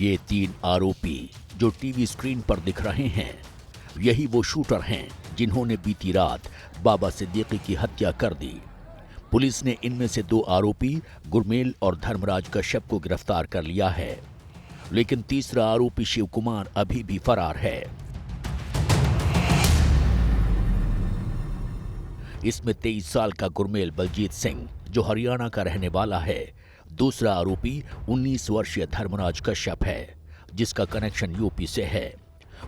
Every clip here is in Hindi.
ये 3 आरोपी जो टीवी स्क्रीन पर दिख रहे हैं, यही वो शूटर हैं जिन्होंने बीती रात बाबा सिद्दीकी की हत्या कर दी। पुलिस ने इनमें से 2 आरोपी गुरमेल और धर्मराज कश्यप को गिरफ्तार कर लिया है, लेकिन तीसरा आरोपी शिव कुमार अभी भी फरार है। इसमें 23 साल का गुरमेल बलजीत सिंह जो हरियाणा का रहने वाला है। दूसरा आरोपी 19 वर्षीय धर्मराज कश्यप है जिसका कनेक्शन यूपी से है।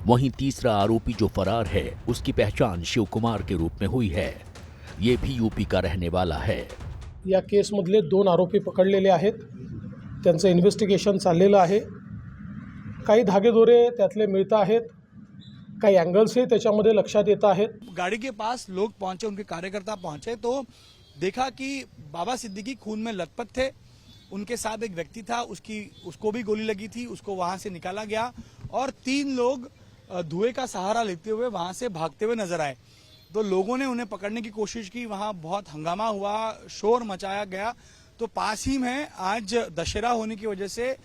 वहीं तीसरा आरोपी जो फरार है उसकी पहचान शिव कुमार के रूप में हुई है। ये भी यूपी का रहने वाला है। या केसमधले 2 आरोपी पकडलेले आहेत। त्यांचं इन्व्हेस्टिगेशन चाललेलं आहे। काही धागेदोरे त्यातले मिळत आहेत, काही अँगल्सही त्याच्यामध्ये लक्षात येत आहेत। गाड़ी के पास लोग पहुंचे, उनके कार्यकर्ता पहुंचे तो देखा कि बाबा सिद्दीकी खून में लथपथ थे। उनके साथ एक व्यक्ति था, उसको भी गोली लगी थी, उसको वहां से निकाला गया और 3 लोग धुएं का सहारा लेते हुए वहां से भागते हुए नजर आए। तो लोगों ने उन्हें पकड़ने की कोशिश की, वहां बहुत हंगामा हुआ, शोर मचाया गया। तो पास ही में आज दशहरा होने की वजह से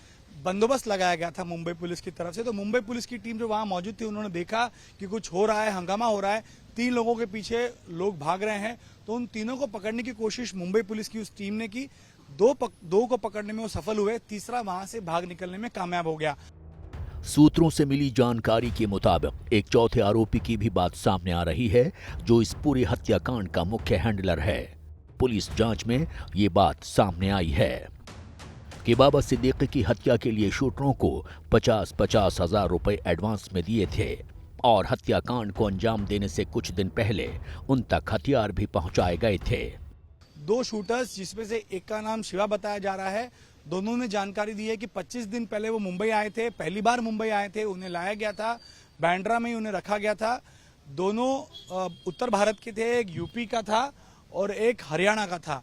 बंदोबस्त लगाया गया था मुंबई पुलिस की तरफ से। तो मुंबई पुलिस की टीम जो वहां मौजूद थी, उन्होंने देखा कि कुछ हो रहा है, हंगामा हो रहा है, 3 लोगों के पीछे लोग भाग रहे हैं। तो उन तीनों को पकड़ने की कोशिश मुंबई पुलिस की उस टीम ने की। 2 को पकड़ने में वो सफल हुए, तीसरा वहां से भाग निकलने में कामयाब हो गया। सूत्रों से मिली जानकारी के मुताबिक एक चौथे आरोपी की भी बात सामने आ रही है जो इस पूरे हत्याकांड का मुख्य हैंडलर है। पुलिस जांच में ये बात सामने आई है कि बाबा सिद्दीकी की हत्या के लिए शूटरों को 50-50 हजार रुपए एडवांस में दिए थे और हत्याकांड को अंजाम देने से कुछ दिन पहले उन तक हथियार भी पहुंचाए गए थे। 2 शूटर्स जिसमें से एक का नाम शिवा बताया जा रहा है, दोनों ने जानकारी दी है कि 25 दिन पहले वो मुंबई आए थे, पहली बार मुंबई आए थे, उन्हें लाया गया था, बांद्रा में ही उन्हें रखा गया था। दोनों उत्तर भारत के थे, एक यूपी का था और एक हरियाणा का था।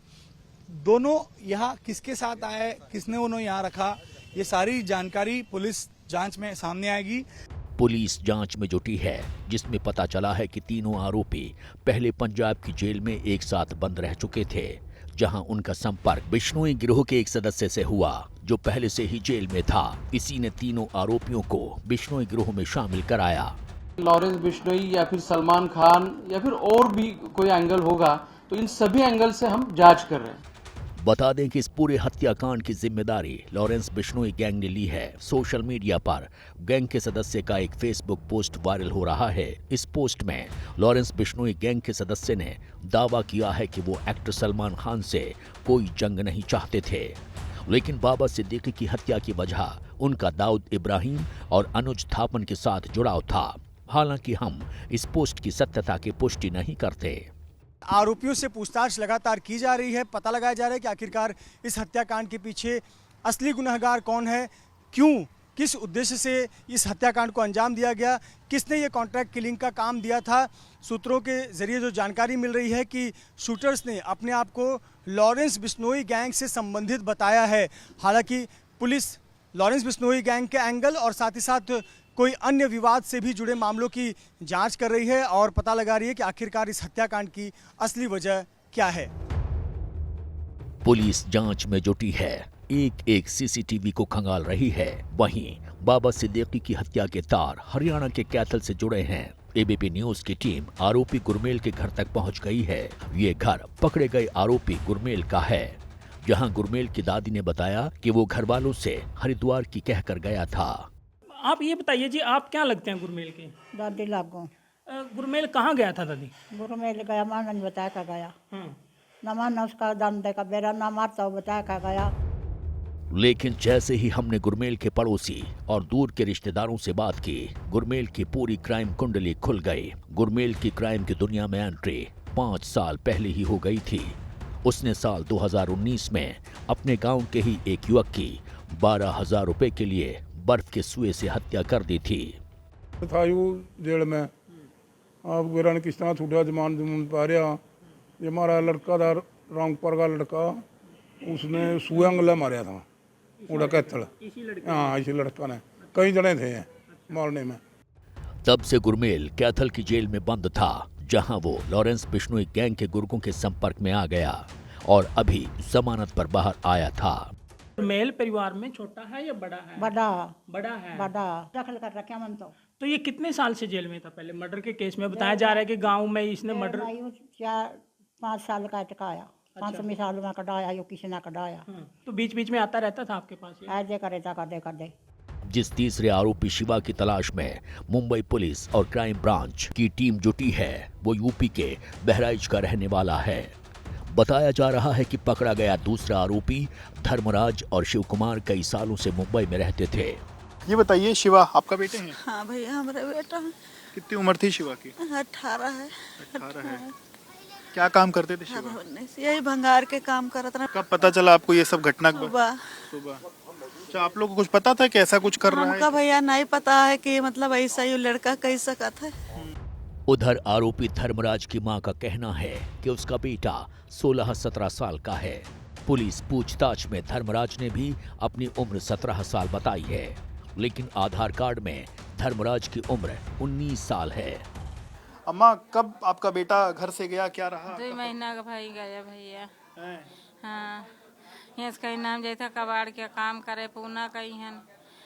दोनों यहाँ किसके साथ आए, किसने उन्हें यहाँ रखा, ये सारी जानकारी पुलिस जांच में सामने आएगी। पुलिस जांच में जुटी है जिसमें पता चला है कि तीनों आरोपी पहले पंजाब की जेल में एक साथ बंद रह चुके थे, जहां उनका संपर्क बिश्नोई गिरोह के एक सदस्य से हुआ जो पहले से ही जेल में था। इसी ने तीनों आरोपियों को बिश्नोई गिरोह में शामिल कराया। लॉरेंस बिश्नोई या फिर सलमान खान या फिर और भी कोई एंगल होगा, तो इन सभी एंगल से हम जांच कर रहे हैं। बता दें कि इस पूरे हत्याकांड की जिम्मेदारी लॉरेंस बिश्नोई गैंग ने ली है। सोशल मीडिया पर गैंग के सदस्य का एक फेसबुक पोस्ट वायरल हो रहा है। इस पोस्ट में लॉरेंस बिश्नोई गैंग के सदस्य ने दावा किया है कि वो एक्टर सलमान खान से कोई जंग नहीं चाहते थे, लेकिन बाबा सिद्दीकी की हत्या की वजह उनका दाऊद इब्राहिम और अनुज थापन के साथ जुड़ाव था। हालांकि हम इस पोस्ट की सत्यता की पुष्टि नहीं करते। आरोपियों से पूछताछ लगातार की जा रही है। पता लगाया जा रहा है कि आखिरकार इस हत्याकांड के पीछे असली गुनहगार कौन है, क्यों, किस उद्देश्य से इस हत्याकांड को अंजाम दिया गया, किसने ये कॉन्ट्रैक्ट किलिंग का काम दिया था। सूत्रों के जरिए जो जानकारी मिल रही है कि शूटर्स ने अपने आप को लॉरेंस बिश्नोई गैंग से संबंधित बताया है। हालांकि पुलिस लॉरेंस बिश्नोई गैंग के एंगल और साथ ही साथ कोई अन्य विवाद से भी जुड़े मामलों की जांच कर रही है और पता लगा रही है कि आखिरकार इस हत्याकांड की असली वजह क्या है। पुलिस जांच में जुटी है, एक सीसीटीवी को खंगाल रही है। वहीं बाबा सिद्दीकी की हत्या के तार हरियाणा के कैथल से जुड़े हैं। एबीपी न्यूज की टीम आरोपी गुरमेल के घर तक पहुंच गई है। ये घर पकड़े गए आरोपी गुरमेल का है, जहां गुरमेल की दादी ने बताया कि वो घर वालों से हरिद्वार की कहकर गया था। आप ये बताइए जी, आप क्या लगते हैं गुरमेल के? दादी लागू। गुरमेल कहाँ गया था दादी? गुरमेल गया, माना नहीं बताया का गया। न माना उसका दाम देगा, बेरा ना मारता वो बताया का गया। लेकिन जैसे ही हमने गुरमेल के पड़ोसी और दूर के रिश्तेदारों से बात की, गुरमेल की पूरी क्राइम कुंडली खुल गई। गुरमेल की क्राइम की दुनिया में एंट्री 5 साल पहले ही हो गई थी। उसने साल 2019 में अपने गांव के ही एक युवक की 12,000 रुपए के लिए बर्फ के सुए से हत्या कर दी थी। था जेल में, आप गिरा ने किस तरह छूटा, जमान जमून पा रहा। ये हमारा लड़का था, रामपुर का लड़का, उसने सुअंगला मारा था उड़ा कैथल। हाँ, इसी लड़का ने, कई जने थे मारने में। तब से गुरमेल कैथल की जेल में बंद था, जहां वो लॉरेंस बिश्नोई गैंग के गुर्गों के संपर्क में आ गया और अभी जमानत पर बाहर आया था। गुरमेल परिवार में छोटा है या बड़ा है? बड़ा बड़ा है। बड़ा दखल कर रखा मन तो ये कितने साल से जेल में था? पहले मर्डर के केस में बताया जा रहा है कि गांव में इसने मर्डर। 4-5 साल का अटकाया, 5 साल में कटाया, यो किसी ने कटाया, तो बीच बीच में आता रहता था आपके पास ये? ऐसे करे था कर दे। जिस तीसरे आरोपी शिवा की तलाश में मुंबई पुलिस और क्राइम ब्रांच की टीम जुटी है वो यूपी के बहराइच का रहने वाला है। बताया जा रहा है कि पकड़ा गया दूसरा आरोपी धर्मराज और शिव कुमार कई सालों से मुंबई में रहते थे। ये बताइए, शिवा आपका बेटे हैं? हाँ भैया, हमारा बेटा है। कितनी उम्र थी शिवा की? 18 है। 18 है। क्या काम करते थे शिवा? यही भंगार के काम करत रहा। कब पता चला आपको ये सब घटना? सुबह। अच्छा, आप लोग को कुछ पता था कि ऐसा कुछ कर रहा है? हमका भैया नहीं पता है कि मतलब ऐसा ही लड़का कह सकता है। उधर आरोपी धर्मराज की मां का कहना है कि उसका बेटा 16-17 साल का है। पुलिस पूछताछ में धर्मराज ने भी अपनी उम्र 17 साल बताई है, लेकिन आधार कार्ड में धर्मराज की उम्र 19 साल है। अम्मा, कब आपका बेटा घर से गया, क्या रहा? 2 महीना का भाई गया भैया। हाँ, यहाँ कहीं नाम जाता कबाड़ के काम करे, पूना कहीं है।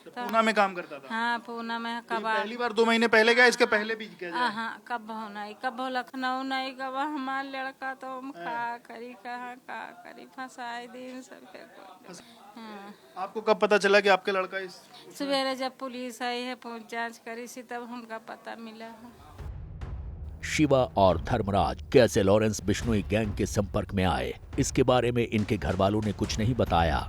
पूना में काम करता था? हाँ, पूना में कबाड़। पहली बार 2 महीने पहले गया, इसके पहले भी गया? हाँ, कब हो नहीं, कब हो लखनऊ नहीं, कब हमारा लड़का तो हम का करी फंसाए दिन सब। हाँ। आपको कब पता चला कि आपके लड़का इस? सवेरे जब पुलिस आई है, पूछ जांच करी सी, तब हमका पता मिला है। शिवा और धर्मराज कैसे लॉरेंस बिश्नोई गैंग के संपर्क में आए, इसके बारे में इनके घर वालों ने कुछ नहीं बताया,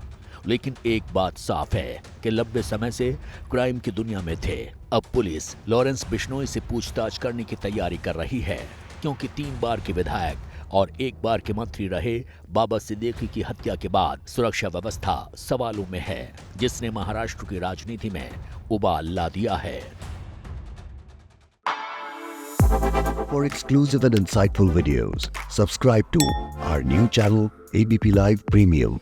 लेकिन एक बात साफ है कि लंबे समय से क्राइम की दुनिया में थे। अब पुलिस लॉरेंस बिश्नोई से पूछताछ करने की तैयारी कर रही है, क्योंकि 3 बार के विधायक और 1 बार के मंत्री रहे बाबा सिद्दीकी की हत्या के बाद सुरक्षा व्यवस्था सवालों में है, जिसने महाराष्ट्र की राजनीति में उबाल ला दिया है। For exclusive and insightful videos, subscribe to our new channel ABP Live Premium.